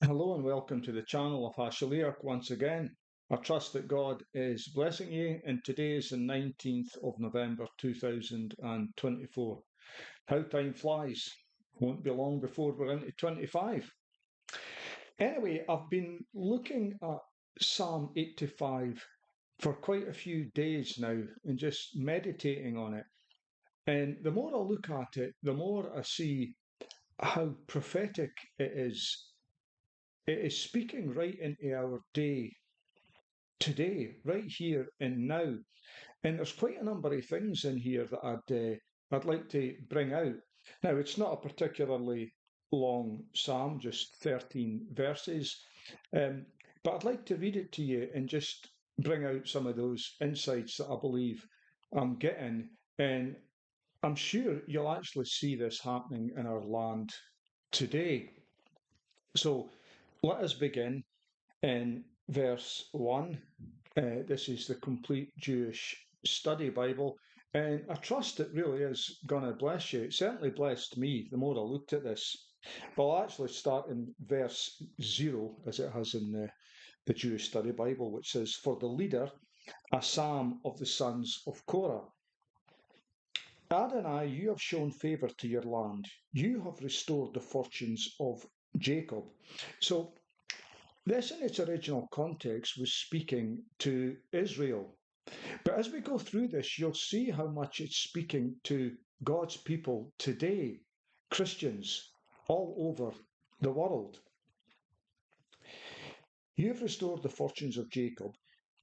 Hello and welcome to the channel of Ashaliark once again. I trust that God is blessing you, and today is the 19th of November 2024. How time flies. Won't be long before we're into 25. Anyway, I've been looking at Psalm 85 for quite a few days now and just meditating on it. And the more I look at it, the more I see how prophetic it is. It is speaking right into our day today, right here and now. And there's quite a number of things in here that I'd like to bring out. Now, it's not a particularly long psalm, just 13 verses, um, but I'd like to read it to you and just bring out some of those insights that I believe I'm getting. And I'm sure you'll actually see this happening in our land today. So let us begin in verse 1. This is the complete Jewish study Bible, and I trust it really is going to bless you. It certainly blessed me the more I looked at this. But I'll actually start in verse 0, as it has in the Jewish study Bible, which says, "For the leader, a psalm of the sons of Korah. Adonai, you have shown favour to your land. You have restored the fortunes of Jacob." So this, in its original context, was speaking to Israel. But as we go through this, you'll see how much it's speaking to God's people today, Christians all over the world. You've restored the fortunes of Jacob,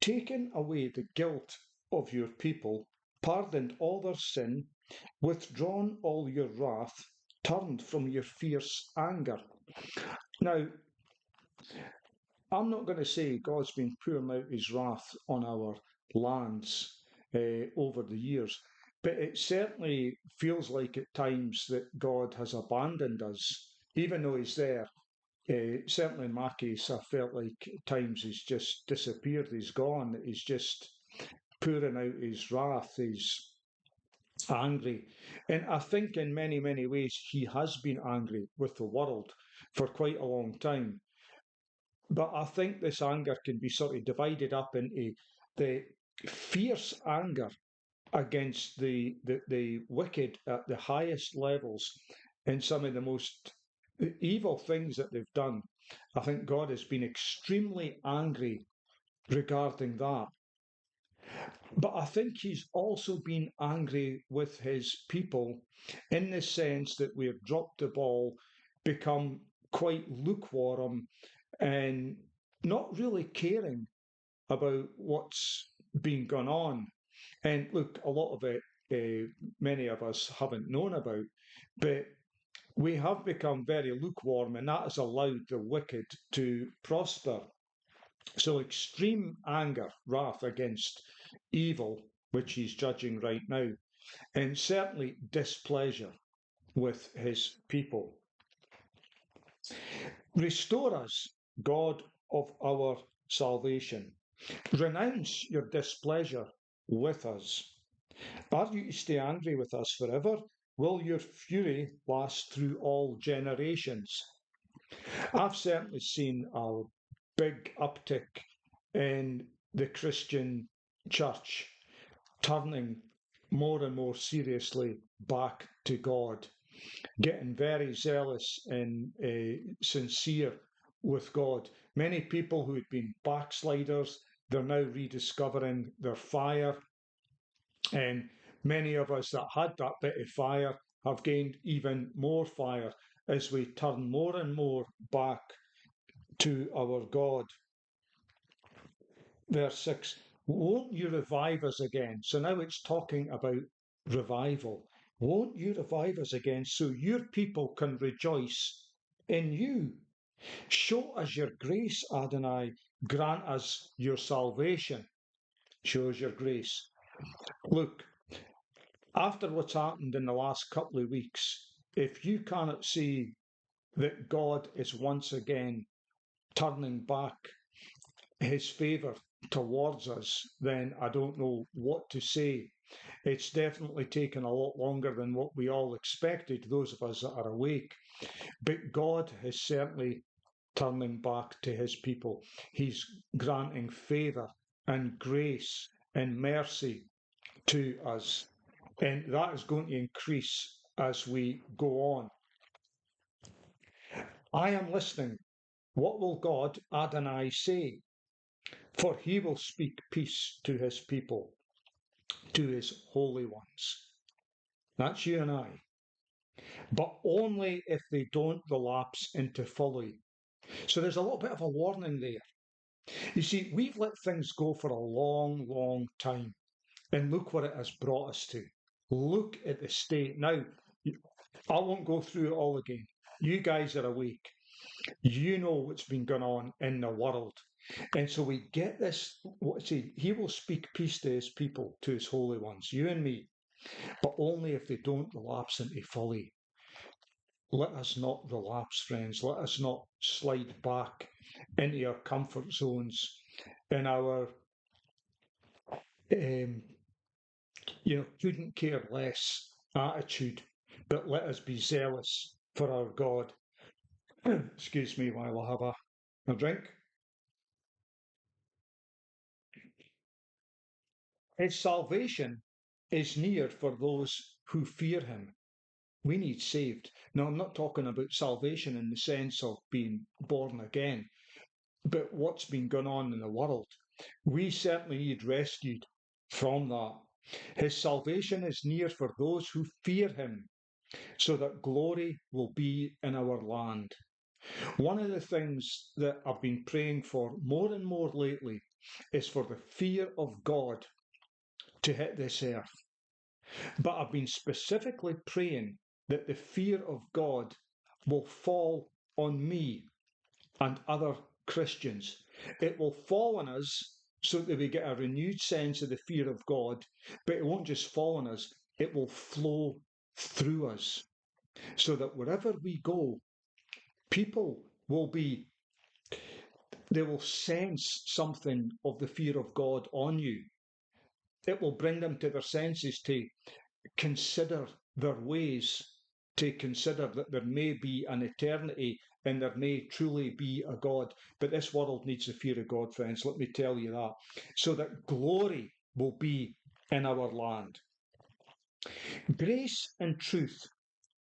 taken away the guilt of your people, pardoned all their sin, withdrawn all your wrath, turned from your fierce anger. Now, I'm not going to say God's been pouring out his wrath on our lands over the years, but it certainly feels like at times that God has abandoned us, even though he's there. Certainly in my case, I felt like at times he's just disappeared, he's gone, he's just pouring out his wrath, he's angry. And I think in many, many ways he has been angry with the world for quite a long time. But I think this anger can be sort of divided up into the fierce anger against the wicked at the highest levels and some of the most evil things that they've done. I think God has been extremely angry regarding that. But I think he's also been angry with his people in the sense that we have dropped the ball, become quite lukewarm, and not really caring about what's been going on. And look, a lot of it, many of us haven't known about, but we have become very lukewarm, and that has allowed the wicked to prosper. So, extreme anger, wrath against evil, which he's judging right now, and certainly displeasure with his people. Restore us, God of our salvation. Renounce your displeasure with us. Are you to stay angry with us forever? Will your fury last through all generations? I've certainly seen a big uptick in the Christian church turning more and more seriously back to God, getting very zealous and sincere with God. Many people who had been backsliders, they're now rediscovering their fire. And many of us that had that bit of fire have gained even more fire as we turn more and more back to our God. Verse 6, won't you revive us again? So now it's talking about revival. Won't you revive us again so your people can rejoice in you? Show us your grace, Adonai. Grant us your salvation. Show us your grace. Look, after what's happened in the last couple of weeks, if you cannot see that God is once again turning back his favour towards us, then I don't know what to say. It's definitely taken a lot longer than what we all expected, those of us that are awake. But God has certainly turning back to his people. He's granting favour and grace and mercy to us. And that is going to increase as we go on. I am listening. What will God Adonai say? For he will speak peace to his people, to his holy ones. That's you and I. But only if they don't relapse into folly. So there's a little bit of a warning there. You see, we've let things go for a long, long time. And look what it has brought us to. Look at the state. Now, I won't go through it all again. You guys are awake. You know what's been going on in the world. And so we get this, he will speak peace to his people, to his holy ones, you and me, but only if they don't relapse into folly. Let us not relapse, friends. Let us not slide back into our comfort zones, in our, couldn't care less attitude, but let us be zealous for our God. Excuse me while I have a drink. His salvation is near for those who fear him. We need saved. Now, I'm not talking about salvation in the sense of being born again, but what's been going on in the world. We certainly need rescued from that. His salvation is near for those who fear him, so that glory will be in our land. One of the things that I've been praying for more and more lately is for the fear of God to hit this earth. But I've been specifically praying that the fear of God will fall on me and other Christians. It will fall on us so that we get a renewed sense of the fear of God, but it won't just fall on us, it will flow through us, so that wherever we go, people they will sense something of the fear of God on you. It will bring them to their senses to consider their ways, to consider that there may be an eternity and there may truly be a God. But this world needs the fear of God, friends, let me tell you that, so that glory will be in our land. Grace and truth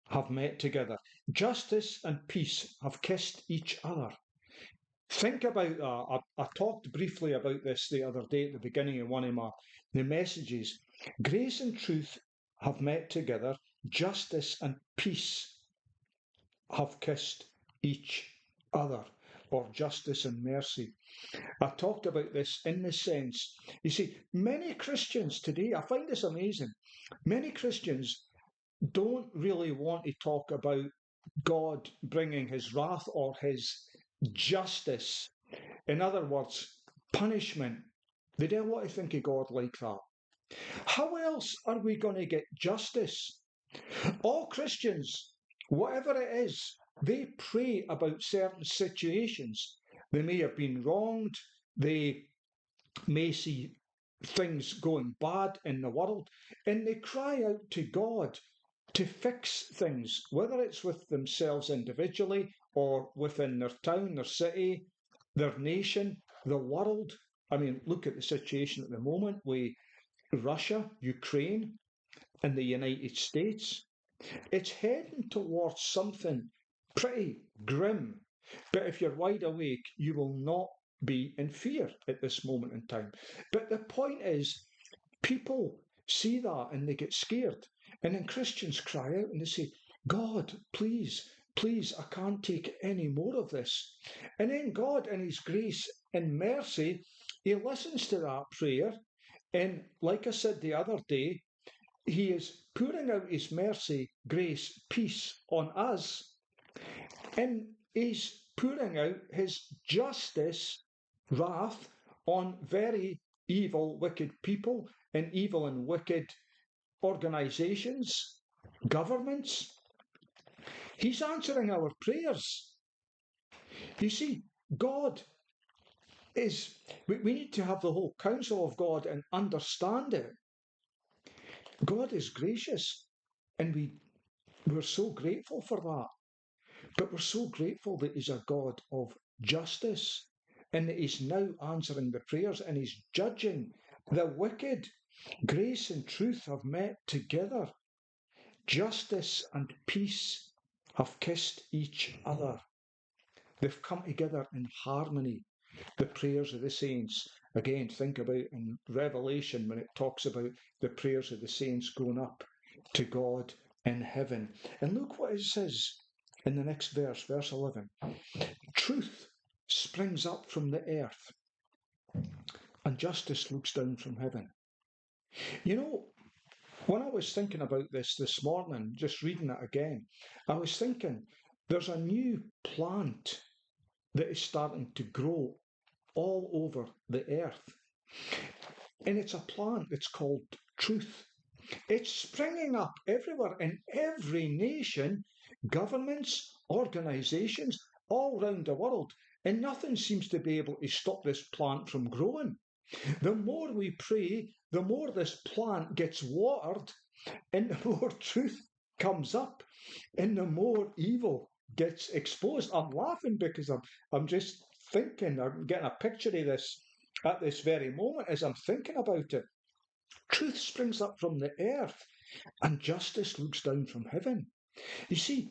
have met together. Justice and peace have kissed each other. Think about that. I talked briefly about this the other day at the beginning of one of the messages. Grace and truth have met together. Justice and peace have kissed each other, or justice and mercy. I talked about this in the sense, you see, many Christians today, I find this amazing, many Christians don't really want to talk about God bringing his wrath or his justice. In other words, punishment. They don't want to think of God like that. How else are we going to get justice? All Christians, whatever it is, they pray about certain situations. They may have been wronged. They may see things going bad in the world, and they cry out to God to fix things, whether it's with themselves individually or within their town, their city, their nation, the world. I mean, look at the situation at the moment with Russia, Ukraine, and the United States. It's heading towards something pretty grim. But if you're wide awake, you will not be in fear at this moment in time. But the point is, people see that and they get scared. And then Christians cry out and they say, God, please, please, I can't take any more of this. And then God, in his grace and mercy, he listens to that prayer. And like I said the other day, he is pouring out his mercy, grace, peace on us. And he's pouring out his justice, wrath on very evil, wicked people and evil and wicked organizations, governments. He's answering our prayers. You see, God is, we need to have the whole counsel of God and understand it. God is gracious, and we're so grateful for that. But we're so grateful that he's a God of justice, and that he's now answering the prayers and he's judging the wicked. Grace and truth have met together. Justice and peace have kissed each other. They've come together in harmony. The prayers of the saints. Again, think about in Revelation when it talks about the prayers of the saints going up to God in heaven. And look what it says in the next verse, verse 11. Truth springs up from the earth, and justice looks down from heaven. You know, when I was thinking about this morning, just reading it again, I was thinking there's a new plant that is starting to grow all over the earth. And it's a plant that's called truth. It's springing up everywhere in every nation, governments, organisations, all round the world. And nothing seems to be able to stop this plant from growing. The more we pray, the more this plant gets watered, and the more truth comes up, and the more evil gets exposed. I'm laughing because I'm just thinking, I'm getting a picture of this at this very moment as I'm thinking about it. Truth springs up from the earth, and justice looks down from heaven. You see,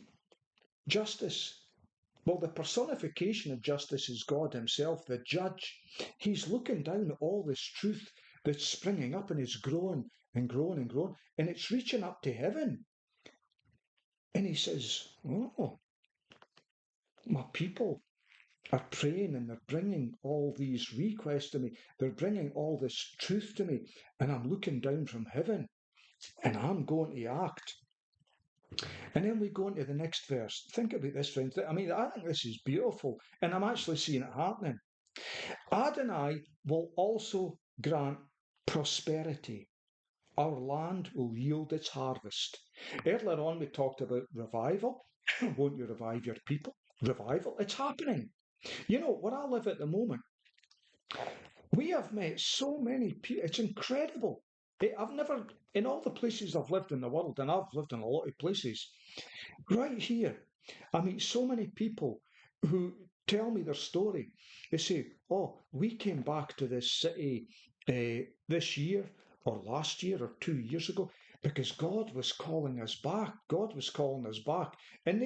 justice, well, the personification of justice is God himself, the judge. He's looking down at all this truth that's springing up and is growing and growing and growing, and it's reaching up to heaven. And he says, oh, my people are praying and they're bringing all these requests to me. They're bringing all this truth to me, and I'm looking down from heaven, and I'm going to act. And then we go into the next verse. Think about this, friends. I mean, I think this is beautiful, and I'm actually seeing it happening. Adonai will also grant prosperity. Our land will yield its harvest. Earlier on, we talked about revival. Won't you revive your people? Revival. It's happening. You know, where I live at the moment, we have met so many people. It's incredible. I've never, in all the places I've lived in the world, and I've lived in a lot of places, right here, I meet so many people who tell me their story. They say, oh, we came back to this city this year or last year or 2 years ago because God was calling us back. God was calling us back. And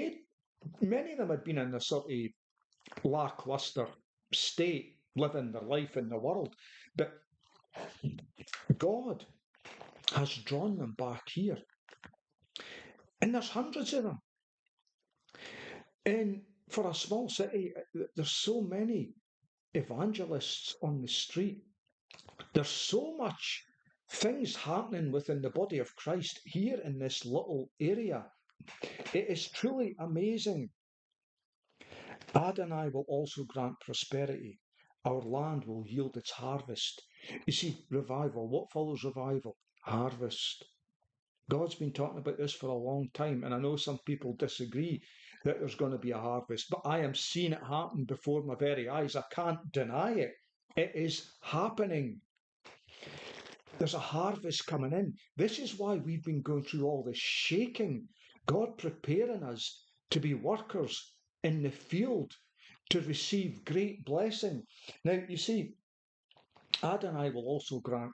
many of them had been in a sort of lackluster state, living their life in the world. But God has drawn them back here. And there's hundreds of them. And for a small city, there's so many evangelists on the street. There's so much things happening within the body of Christ here in this little area. It is truly amazing. Adonai will also grant prosperity. Our land will yield its harvest. You see, revival. What follows revival? Harvest. God's been talking about this for a long time, and I know some people disagree that there's going to be a harvest, but I am seeing it happen before my very eyes. I can't deny it. It is happening. There's a harvest coming in. This is why we've been going through all this shaking. God preparing us to be workers in the field to receive great blessing. Now, you see, Adonai will also grant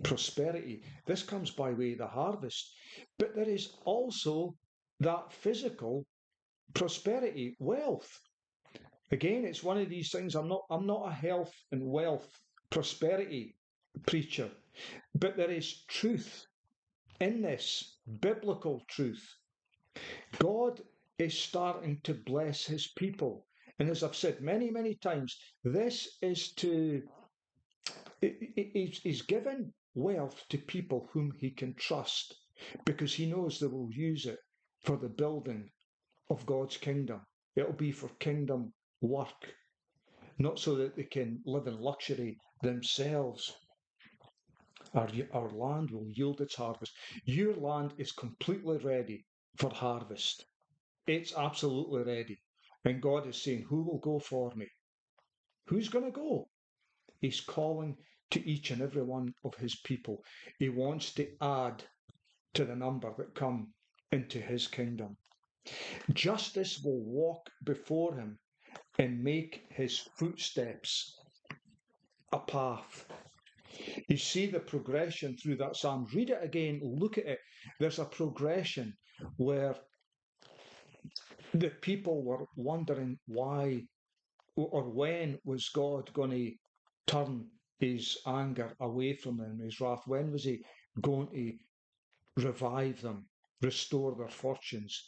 prosperity. This comes by way of the harvest. But there is also that physical prosperity, wealth. Again, it's one of these things. I'm not a health and wealth prosperity preacher, but there is truth in this, biblical truth. God is starting to bless his people. And as I've said many, many times, this is he's given wealth to people whom he can trust because he knows they will use it for the building of God's kingdom. It'll be for kingdom work, not so that they can live in luxury themselves. Our land will yield its harvest. Your land is completely ready for harvest. It's absolutely ready. And God is saying, who will go for me? Who's going to go? He's calling to each and every one of his people. He wants to add to the number that come into his kingdom. Justice will walk before him and make his footsteps a path. You see the progression through that psalm. Read it again, look at it. There's a progression where the people were wondering why or when was God going to turn his anger away from them, his wrath? When was he going to revive them, restore their fortunes?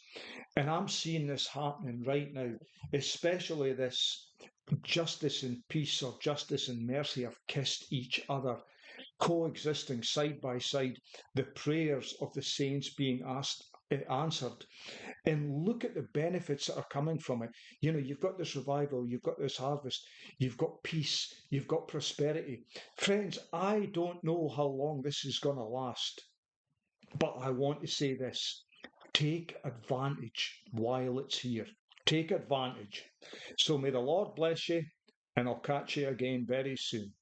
And I'm seeing this happening right now, especially this justice and peace, or justice and mercy, have kissed each other, coexisting side by side, the prayers of the saints being answered. And look at the benefits that are coming from it. You know, you've got this revival, you've got this harvest, you've got peace, you've got prosperity. Friends, I don't know how long this is going to last, but I want to say this: take advantage while it's here. Take advantage. So may the Lord bless you, and I'll catch you again very soon.